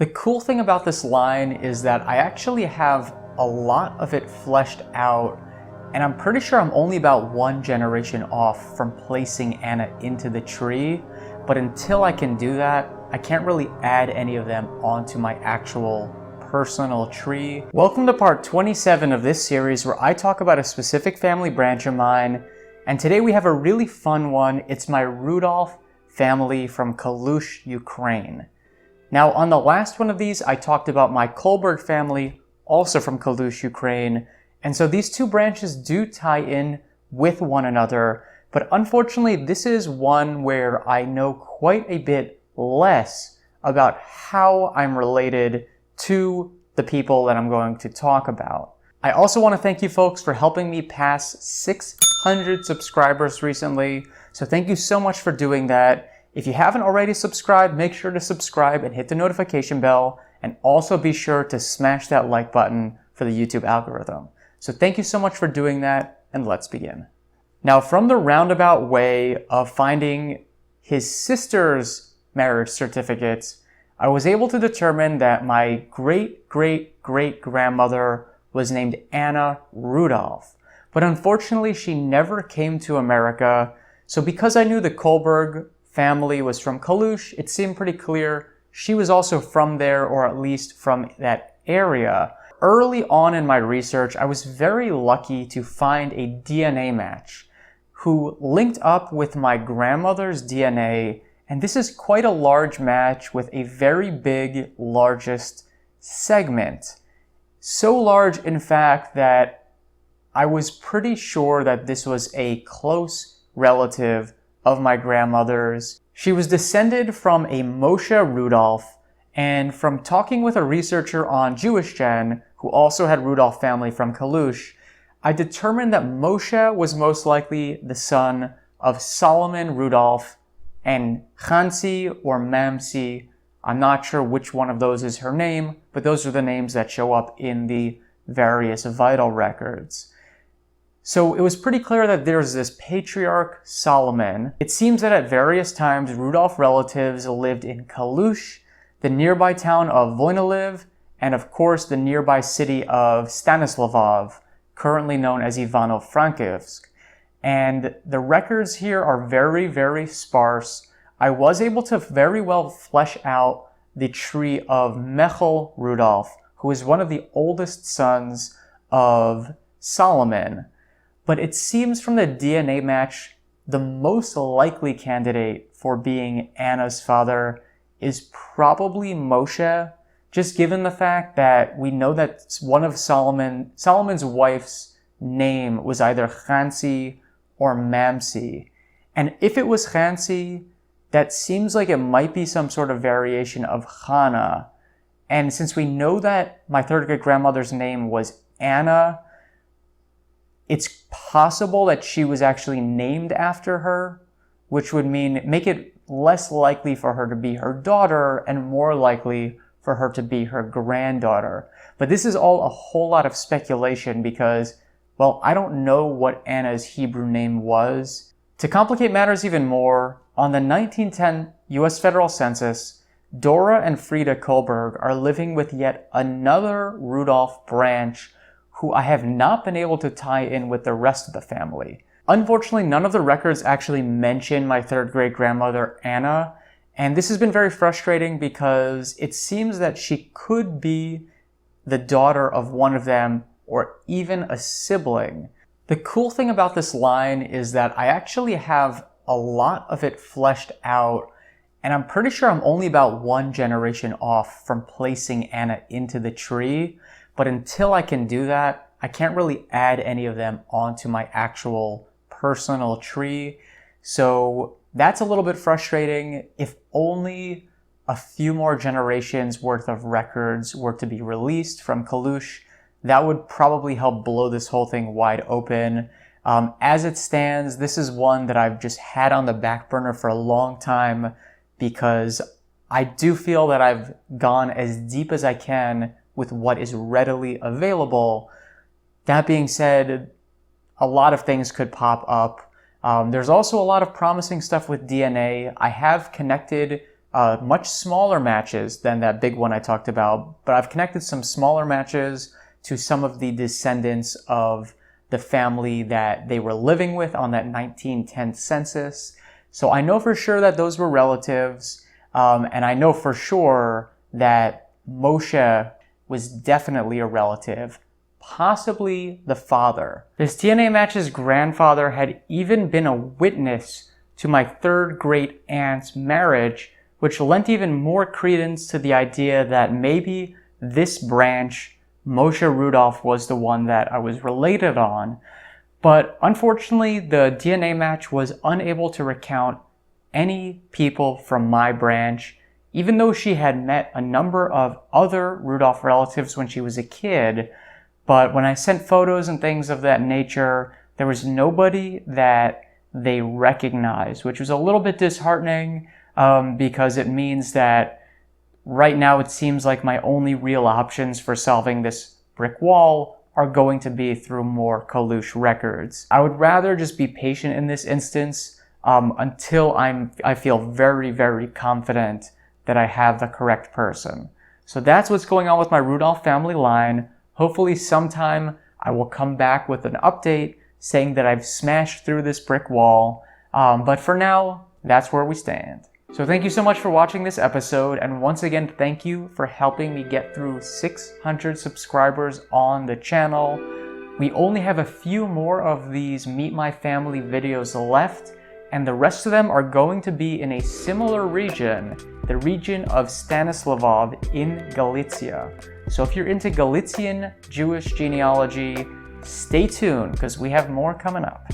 The cool thing about this line is that I actually have a lot of it fleshed out, and I'm pretty sure I'm only about one generation off from placing Anna into the tree, but until I can do that, I can't really add any of them onto my actual personal tree. Welcome to part 27 of this series where I talk about a specific family branch of mine, and today we have a really fun one. It's my Rudolf family from Kalush, Ukraine. Now, on the last one of these, I talked about my Kohlberg family, also from Kalush, Ukraine, and so these two branches do tie in with one another, but unfortunately, this is one where I know quite a bit less about how I'm related to the people that I'm going to talk about. I also want to thank you folks for helping me pass 600 subscribers recently, so thank you so much for doing that. If you haven't already subscribed, make sure to subscribe and hit the notification bell, and also be sure to smash that like button for the YouTube algorithm. So thank you so much for doing that, and let's begin. Now, from the roundabout way of finding his sister's marriage certificates, I was able to determine that my great-great-great-grandmother was named Anna Rudolf. But unfortunately, she never came to America, so because I knew the Kohlberg family was from Kalush, it seemed pretty clear she was also from there, or at least from that area. Early on in my research, I was very lucky to find a DNA match who linked up with my grandmother's DNA, and this is quite a large match with a very big largest segment. So large, in fact, that I was pretty sure that this was a close relative of my grandmother's. She was descended from a Moshe Rudolf, and from talking with a researcher on Jewish Gen, who also had Rudolf family from Kalush, I determined that Moshe was most likely the son of Solomon Rudolf and Chansi or Mamsi. I'm not sure which one of those is her name, but those are the names that show up in the various vital records. So it was pretty clear that there's this patriarch Solomon. It seems that at various times Rudolf relatives lived in Kalush, the nearby town of Voyniliv, and of course the nearby city of Stanislavov, currently known as Ivano-Frankivsk. And the records here are very, very sparse. I was able to very well flesh out the tree of Mechel Rudolf, who is one of the oldest sons of Solomon. But it seems from the DNA match, the most likely candidate for being Anna's father is probably Moshe, just given the fact that we know that one of Solomon's wife's name was either Chansi or Mamsi. And if it was Chansi, that seems like it might be some sort of variation of Chana. And since we know that my third great grandmother's name was Anna, it's possible that she was actually named after her, which would make it less likely for her to be her daughter and more likely for her to be her granddaughter. But this is all a whole lot of speculation because, well, I don't know what Anna's Hebrew name was. To complicate matters even more, on the 1910 US federal census, Dora and Frida Kohlberg are living with yet another Rudolf branch who I have not been able to tie in with the rest of the family. Unfortunately, none of the records actually mention my third great grandmother, Anna, and this has been very frustrating because it seems that she could be the daughter of one of them or even a sibling. The cool thing about this line is that I actually have a lot of it fleshed out, and I'm pretty sure I'm only about one generation off from placing Anna into the tree. But until I can do that, I can't really add any of them onto my actual personal tree. So that's a little bit frustrating. If only a few more generations worth of records were to be released from Kalush, that would probably help blow this whole thing wide open. As it stands, this is one that I've just had on the back burner for a long time because I do feel that I've gone as deep as I can with what is readily available. That being said, a lot of things could pop up. There's also a lot of promising stuff with DNA. I have connected much smaller matches than that big one I talked about, but I've connected some smaller matches to some of the descendants of the family that they were living with on that 1910 census. So I know for sure that those were relatives, and I know for sure that Moshe was definitely a relative, possibly the father. This DNA match's grandfather had even been a witness to my third great aunt's marriage, which lent even more credence to the idea that maybe this branch, Moshe Rudolf, was the one that I was related on. But unfortunately, the DNA match was unable to recount any people from my branch, even though she had met a number of other Rudolf relatives when she was a kid. But when I sent photos and things of that nature, there was nobody that they recognized, which was a little bit disheartening, because it means that right now it seems like my only real options for solving this brick wall are going to be through more Kalush records. I would rather just be patient in this instance until I feel very, very confident that I have the correct person. So that's what's going on with my Rudolf family line. Hopefully sometime I will come back with an update saying that I've smashed through this brick wall. But for now, that's where we stand. So thank you so much for watching this episode, and once again, thank you for helping me get through 600 subscribers on the channel. We only have a few more of these Meet My Family videos left, and the rest of them are going to be in a similar region, the region of Stanislavov in Galicia. So if you're into Galician Jewish genealogy, stay tuned because we have more coming up.